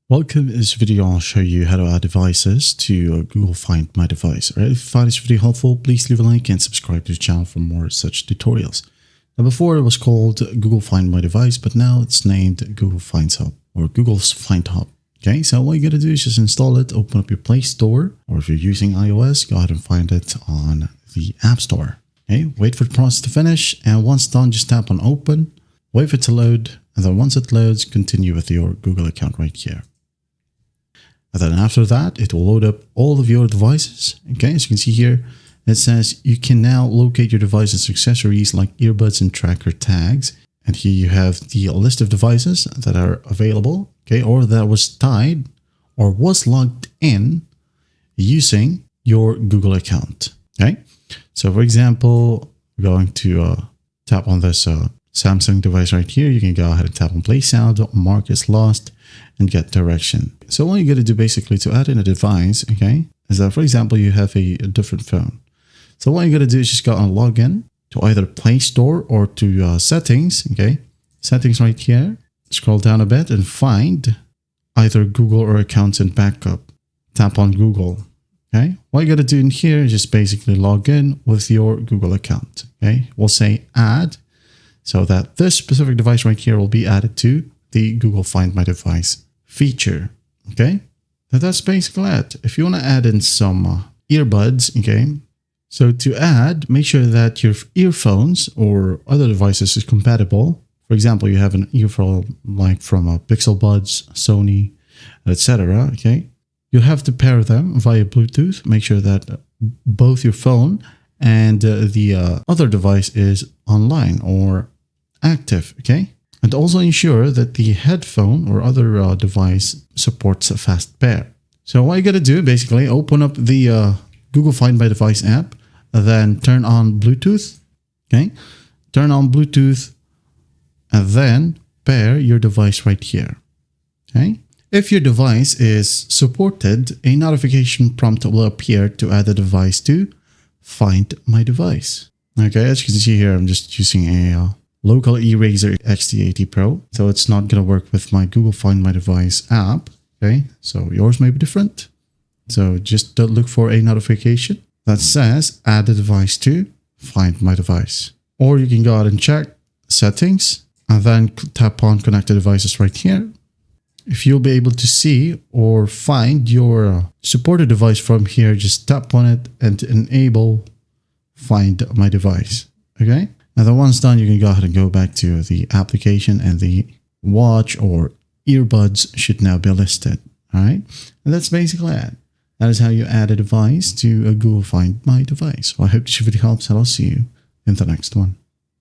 Welcome. In this video, I'll show you how to add devices to Google Find My Device. Alright, if you find this video helpful, please leave a like and subscribe to the channel for more such tutorials. Now, before it was called Google Find My Device, but now it's named Google Finds Hub or Google's Find Hub. Okay, so what you gotta do is just install it, open up your Play Store, or if you're using iOS, go ahead and find it on the App Store. Okay, wait for the process to finish, and once done, just tap on Open, wait for it to load, and then once it loads, continue with your Google account right here. And then after that, it will load up all of your devices. Okay, as you can see here, it says you can now locate your devices accessories like earbuds and tracker tags. And here you have the list of devices that are available, okay, or that was tied or was logged in using your Google account. Okay, so for example, we're going to tap on this Samsung device right here. You can go ahead and tap on Play Sound, mark as lost, and get direction. So what you got to do basically to add in a device, okay, is that, for example, you have a different phone. So what you got to do is just go on login to either Play Store or to settings, okay, settings right here. Scroll down a bit and find either Google or accounts and backup. Tap on Google. Okay, what you got to do in here is just basically log in with your Google account. Okay, we'll say add, so that this specific device right here will be added to the Google Find My Device feature. Okay, now that's basically it. If you want to add in some earbuds, okay, so to add, make sure that your earphones or other devices is compatible. For example, you have an earphone like from Pixel Buds, Sony, etc. Okay, you have to pair them via Bluetooth. Make sure that both your phone and the other device is online or active. Okay, and also ensure that the headphone or other device supports a fast pair. So what you got to do, basically open up the Google Find My Device app, then turn on Bluetooth. Okay, turn on Bluetooth, and then pair your device right here. Okay, if your device is supported, a notification prompt will appear to add a device to Find My Device. Okay, as you can see here, I'm just using a local eRazer XT80 Pro, so it's not going to work with my Google Find My Device app. Okay, so yours may be different. So just look for a notification that says add a device to Find My Device. Or you can go ahead and check settings and then tap on connected devices right here. If you'll be able to see or find your supported device from here, just tap on it and enable Find My Device. Okay. Now that once done, you can go ahead and go back to the application, and the watch or earbuds should now be listed. All right. And that's basically it. That is how you add a device to Google Find My Device. Well, I hope this video helps, and I'll see you in the next one.